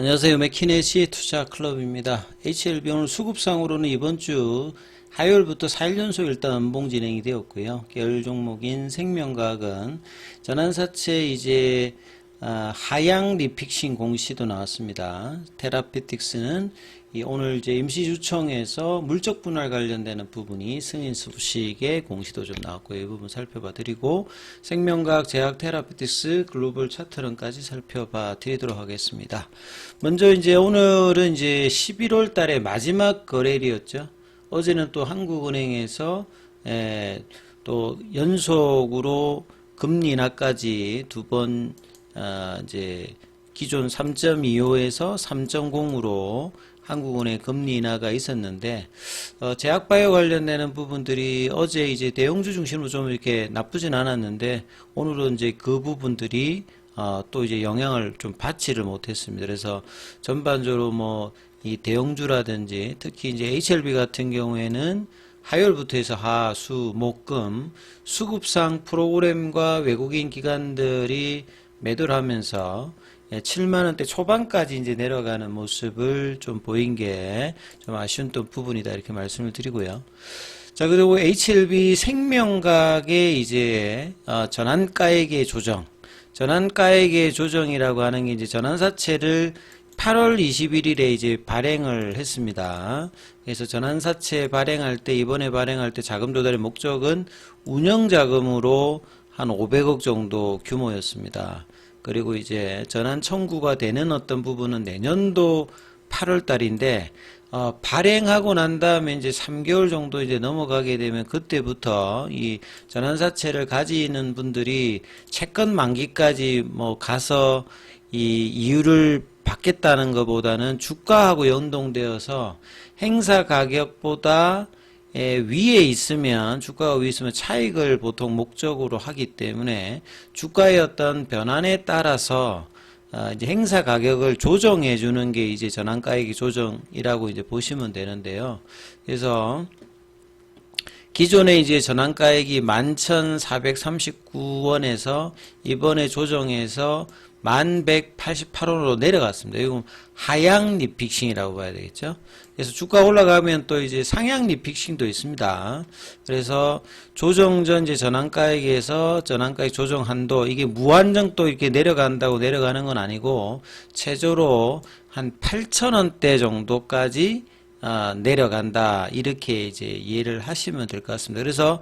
안녕하세요. 맥키네시 투자클럽입니다. HLB 오늘 수급상으로는 이번 주 화요일부터 4일 연속 일단 음봉 진행이 되었고요. 계열 종목인 생명과학은 전환사채 이제 하향 리픽싱 공시도 나왔습니다. 테라피틱스는 오늘 이제 임시주총에서 물적 분할 관련되는 부분이 승인 소식의 공시도 좀 나왔고요. 이 부분 살펴봐 드리고 생명과학, 제약, 테라피틱스, 글로벌 차트론까지 살펴봐 드리도록 하겠습니다. 먼저 이제 오늘은 이제 11월 달의 마지막 거래일이었죠. 어제는 또 한국은행에서 또 연속으로 금리 인하까지 두 번 이제 기존 3.25에서 3.0으로 한국은행 금리 인하가 있었는데 제약바이오 관련되는 부분들이 어제 이제 대형주 중심으로 좀 이렇게 나쁘진 않았는데 오늘은 이제 그 부분들이 또 이제 영향을 좀 받지를 못했습니다. 그래서 전반적으로 뭐 이 대형주라든지 특히 이제 HLB 같은 경우에는 화요일부터 해서 화, 수, 목, 금 수급상 프로그램과 외국인 기관들이 매도를 하면서 7만원대 초반까지 이제 내려가는 모습을 좀 보인 게 좀 아쉬운 또 부분이다 이렇게 말씀을 드리고요. 자, 그리고 HLB 생명각의 이제 전환가액의 조정, 전환가액의 조정이라고 하는 게 이제 전환사채를 8월 21일에 이제 발행을 했습니다. 그래서 전환사채 발행할 때, 이번에 발행할 때 자금 조달의 목적은 운영자금으로 한 500억 정도 규모였습니다. 그리고 이제 전환 청구가 되는 어떤 부분은 내년도 8월 달인데, 발행하고 난 다음에 이제 3개월 정도 이제 넘어가게 되면 그때부터 이 전환사채를 가지는 분들이 채권 만기까지 뭐 가서 이 이유를 받겠다는 것보다는 주가하고 연동되어서 행사 가격보다 위에 있으면, 주가가 위에 있으면 차익을 보통 목적으로 하기 때문에 주가의 어떤 변환에 따라서 이제 행사 가격을 조정해 주는 게 이제 전환가액의 조정이라고 이제 보시면 되는데요. 그래서 기존에 이제 전환가액이 11,439원에서 이번에 조정해서 1188원으로 내려갔습니다. 이건 하향 리픽싱이라고 봐야 되겠죠. 그래서 주가 올라가면 또 이제 상향 리픽싱도 있습니다. 그래서 조정 전 이제 전환가액에서 전환가액 조정 한도, 이게 무한정 또 이렇게 내려간다고 내려가는 건 아니고 최저로 한 8,000원대 정도까지 내려간다, 이렇게 이제 이해를 하시면 될 것 같습니다. 그래서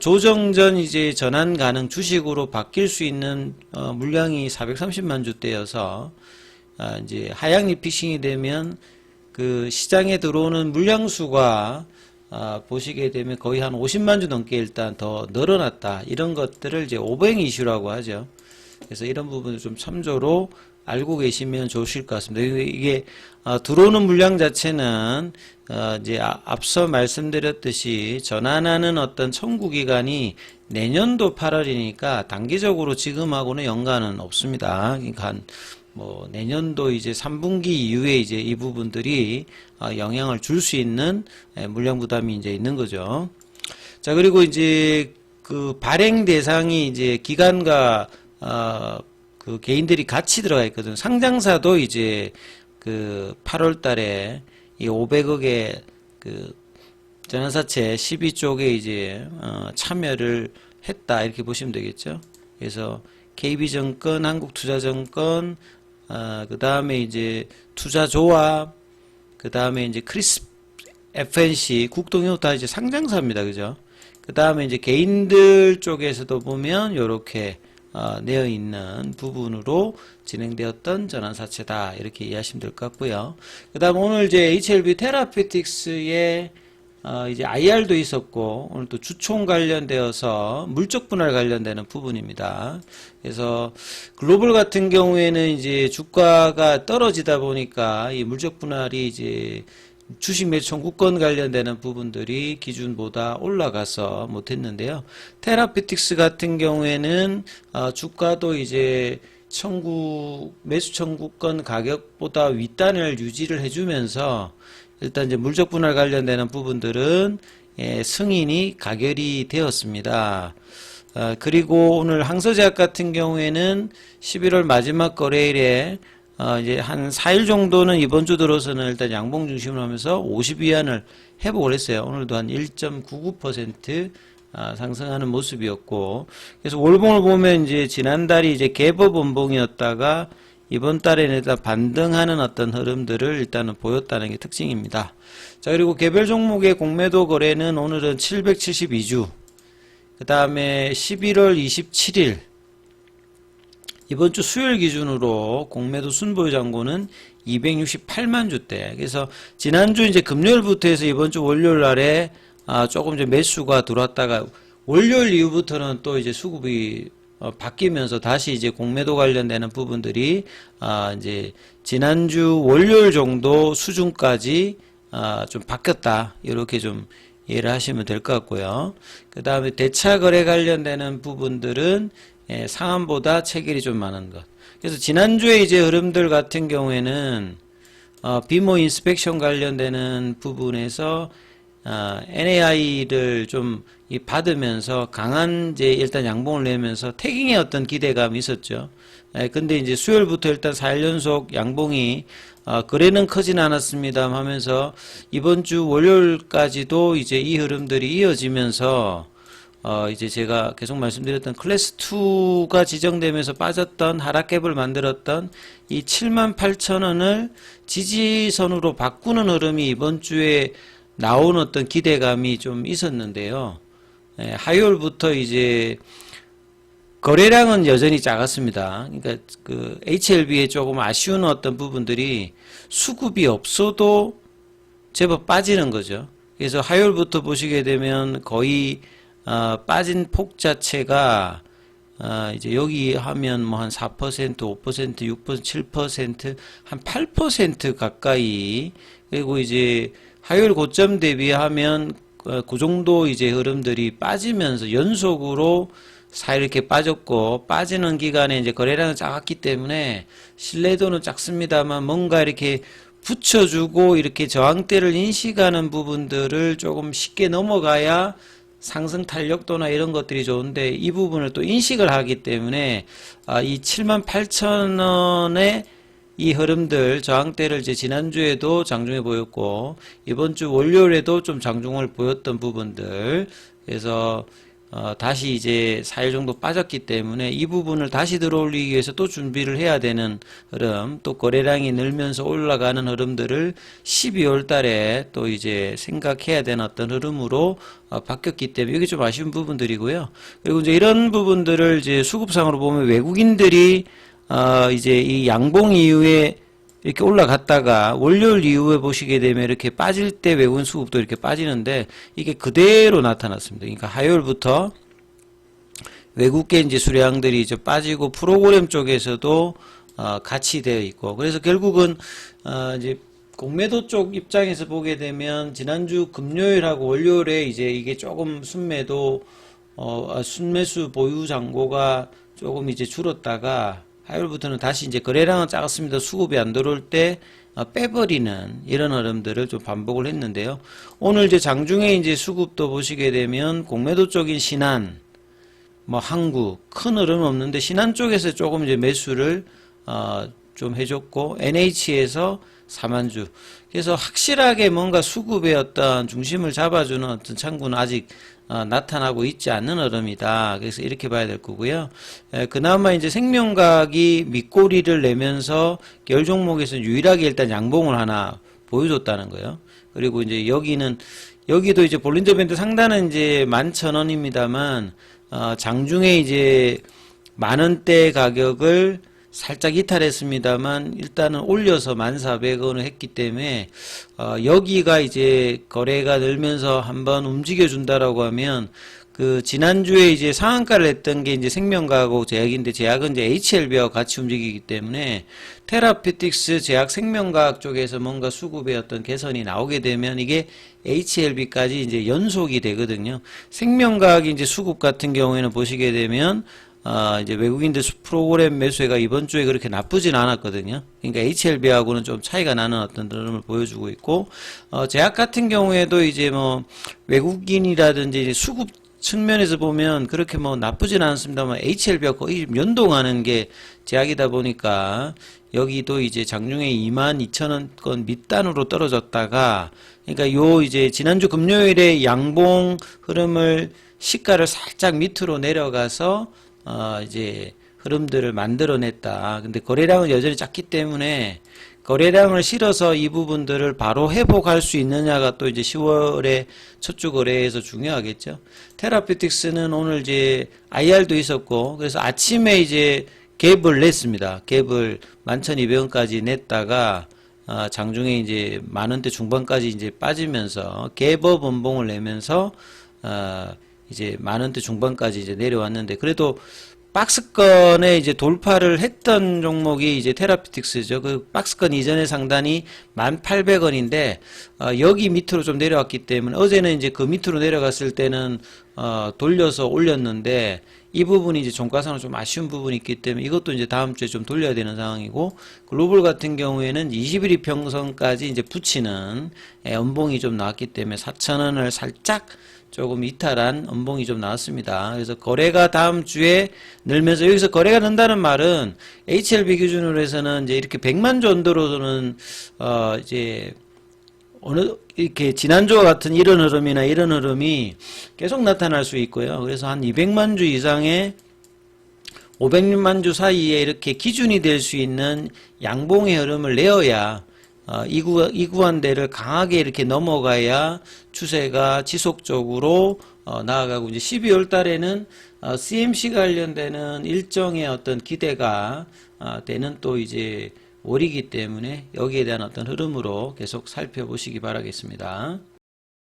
조정 전 이제 전환 가능 주식으로 바뀔 수 있는 물량이 430만 주대여서 이제 하향 리피싱이 되면 그 시장에 들어오는 물량 수가 보시게 되면 거의 한 50만 주 넘게 일단 더 늘어났다, 이런 것들을 이제 오뱅 이슈라고 하죠. 그래서 이런 부분을 좀 참조로 알고 계시면 좋으실 것 같습니다. 이게 들어오는 물량 자체는 이제 앞서 말씀드렸듯이 전환하는 어떤 청구 기간이 내년도 8월이니까 단기적으로 지금하고는 연관은 없습니다. 그러니까 뭐 내년도 이제 3분기 이후에 이제 이 부분들이 영향을 줄 수 있는 물량 부담이 이제 있는 거죠. 자, 그리고 이제 그 발행 대상이 이제 기관과 그 개인들이 같이 들어가 있거든. 상장사도 이제 그 8월 달에 이 500억의 그 전환사채 12쪽에 이제 참여를 했다, 이렇게 보시면 되겠죠. 그래서 KB증권, 한국투자증권, 그 다음에 이제 투자조합, 그 다음에 이제 크리스 FNC, 국동이호 다 이제 상장사입니다. 그죠? 그 다음에 이제 개인들 쪽에서도 보면 요렇게 내어 있는 부분으로 진행되었던 전환사채다, 이렇게 이해하시면 될 것 같고요. 그 다음 오늘 이제 HLB 테라피틱스에 이제 IR도 있었고, 오늘 또 주총 관련되어서 물적 분할 관련되는 부분입니다. 그래서 글로벌 같은 경우에는 이제 주가가 떨어지다 보니까 이 물적 분할이 이제 주식 매수 청구권 관련되는 부분들이 기준보다 올라가서 못했는데요. 테라피틱스 같은 경우에는 주가도 이제 매수 청구권 가격보다 윗단을 유지를 해주면서 일단 이제 물적 분할 관련되는 부분들은 승인이 가결이 되었습니다. 그리고 오늘 항서제약 같은 경우에는 11월 마지막 거래일에 이제 한 4일 정도는 이번 주 들어서는 일단 양봉 중심으로 하면서 50 위안을 회복을 했어요. 오늘도 한 1.99% 상승하는 모습이었고, 그래서 월봉을 보면 이제 지난달이 이제 개법 원봉이었다가 이번 달에는 일단 반등하는 어떤 흐름들을 일단은 보였다는 게 특징입니다. 자, 그리고 개별 종목의 공매도 거래는 오늘은 772주, 그 다음에 11월 27일, 이번 주 수요일 기준으로 공매도 순보유 잔고는 268만 주대. 그래서 지난주 이제 금요일부터 해서 이번 주 월요일 날에 조금 이제 매수가 들어왔다가 월요일 이후부터는 또 이제 수급이 바뀌면서 다시 이제 공매도 관련되는 부분들이 이제 지난주 월요일 정도 수준까지 좀 바뀌었다, 이렇게 좀 이해를 하시면 될 것 같고요. 그 다음에 대차 거래 관련되는 부분들은 상한보다 체결이 좀 많은 것. 그래서 지난주에 이제 흐름들 같은 경우에는 비모 인스펙션 관련되는 부분에서 NAI를 좀 받으면서 강한 이제 일단 양봉을 내면서 태깅의 어떤 기대감이 있었죠. 근데 이제 수요일부터 일단 4일 연속 양봉이 거래는 크진 않았습니다 하면서 이번 주 월요일까지도 이제 이 흐름들이 이어지면서 이제 제가 계속 말씀드렸던 클래스 2가 지정되면서 빠졌던 하락갭을 만들었던 이 78,000원을 지지선으로 바꾸는 흐름이 이번 주에 나온 어떤 기대감이 좀 있었는데요. 화요일부터 이제 거래량은 여전히 작았습니다. 그러니까 그 HLB에 조금 아쉬운 어떤 부분들이 수급이 없어도 제법 빠지는 거죠. 그래서 화요일부터 보시게 되면 거의 빠진 폭 자체가 이제 여기 하면 뭐 한 4%, 5%, 6%, 7%, 한 8% 가까이, 그리고 이제 화요일 고점 대비하면 그 정도 이제 흐름들이 빠지면서 연속으로 4일 이렇게 빠졌고, 빠지는 기간에 이제 거래량은 작았기 때문에 신뢰도는 작습니다만 뭔가 이렇게 붙여주고 이렇게 저항대를 인식하는 부분들을 조금 쉽게 넘어가야 상승 탄력도나 이런 것들이 좋은데, 이 부분을 또 인식을 하기 때문에 이 78,000원의 이 흐름들 저항대를 이제 지난주에도 장중에 보였고 이번 주 월요일에도 좀 장중을 보였던 부분들, 그래서 다시 이제 4일 정도 빠졌기 때문에 이 부분을 다시 들어올리기 위해서 또 준비를 해야 되는 흐름, 또 거래량이 늘면서 올라가는 흐름들을 12월 달에 또 이제 생각해야 되는 어떤 흐름으로 바뀌었기 때문에 이게 좀 아쉬운 부분들이고요. 그리고 이제 이런 부분들을 이제 수급상으로 보면 외국인들이 이제 이 양봉 이후에 이렇게 올라갔다가 월요일 이후에 보시게 되면 이렇게 빠질 때 외국인 수급도 이렇게 빠지는데 이게 그대로 나타났습니다. 그러니까 화요일부터 외국계 이제 수량들이 이제 빠지고 프로그램 쪽에서도 같이 되어 있고, 그래서 결국은 이제 공매도 쪽 입장에서 보게 되면 지난주 금요일하고 월요일에 이제 이게 조금 순매도 순매수 보유 잔고가 조금 이제 줄었다가 화요일부터는 다시 이제 거래량은 작았습니다. 수급이 안 들어올 때 빼버리는 이런 흐름들을 좀 반복을 했는데요. 오늘 이제 장중에 이제 수급도 보시게 되면 공매도 쪽인 신한, 뭐 한국 큰 흐름은 없는데 신한 쪽에서 조금 이제 매수를 좀 해줬고 NH에서 4만주. 그래서 확실하게 뭔가 수급의 어떤 중심을 잡아주는 어떤 창구는 아직 나타나고 있지 않는 흐름이다. 그래서 이렇게 봐야 될 거고요. 그나마 이제 생명각이 밑꼬리를 내면서 계열 종목에서 유일하게 일단 양봉을 하나 보여줬다는 거예요. 그리고 이제 여기도 이제 볼린저 밴드 상단은 이제 11,000원입니다만 장중에 이제 만원대 가격을 살짝 이탈했습니다만 일단은 올려서 1,400원을 했기 때문에 여기가 이제 거래가 늘면서 한번 움직여 준다라고 하면 그 지난주에 이제 상한가를 했던 게 이제 생명과하고 제약인데 제약은 이제 HLB와 같이 움직이기 때문에 테라피틱스 제약 생명과학 쪽에서 뭔가 수급의 어떤 개선이 나오게 되면 이게 HLB까지 이제 연속이 되거든요. 생명과학이 이제 수급 같은 경우에는 보시게 되면 이제 외국인들 프로그램 매수가 이번 주에 그렇게 나쁘진 않았거든요. 그러니까 HLB하고는 좀 차이가 나는 어떤 흐름을 보여주고 있고, 제약 같은 경우에도 이제 뭐 외국인이라든지 이제 수급 측면에서 보면 그렇게 뭐 나쁘진 않습니다만 HLB가 거의 연동하는 게 제약이다 보니까 여기도 이제 장중에 22,000원권 밑단으로 떨어졌다가 그러니까 요 이제 지난주 금요일에 양봉 흐름을 시가를 살짝 밑으로 내려가서 이제 흐름들을 만들어냈다. 근데 거래량은 여전히 작기 때문에 거래량을 실어서 이 부분들을 바로 회복할 수 있느냐가 또 이제 10월에 첫 주 거래에서 중요하겠죠. 테라피틱스는 오늘 이제 IR도 있었고 그래서 아침에 이제 갭을 냈습니다. 갭을 11,200원까지 냈다가 장중에 이제 만원대 중반까지 이제 빠지면서 갭업 원봉을 내면서 이제 만원대 중반까지 이제 내려왔는데 그래도 박스권에 이제 돌파를 했던 종목이 이제 테라피틱스죠. 그 박스권 이전의 상단이 1,800원인데 여기 밑으로 좀 내려왔기 때문에 어제는 이제 그 밑으로 내려갔을 때는 돌려서 올렸는데 이 부분이 이제 종가상으로 좀 아쉬운 부분이 있기 때문에 이것도 이제 다음 주에 좀 돌려야 되는 상황이고 글로벌 같은 경우에는 21일 이평선까지 이제 붙이는 연봉이 좀 나왔기 때문에 4,000원을 살짝 조금 이탈한 연봉이 좀 나왔습니다. 그래서 거래가 다음 주에 늘면서 여기서 거래가 는다는 말은 HLB 기준으로 해서는 이제 이렇게 100만 주 언더로는 이제 어느 이렇게 지난주와 같은 이런 흐름이나 이런 흐름이 계속 나타날 수 있고요. 그래서 한 200만 주 이상의 500만 주 사이에 이렇게 기준이 될 수 있는 양봉의 흐름을 내어야 이 구간대를 강하게 이렇게 넘어가야 추세가 지속적으로 나아가고 이제 12월 달에는 CMC 관련되는 일정의 어떤 기대가 되는 또 이제 월이기 때문에 여기에 대한 어떤 흐름으로 계속 살펴보시기 바라겠습니다.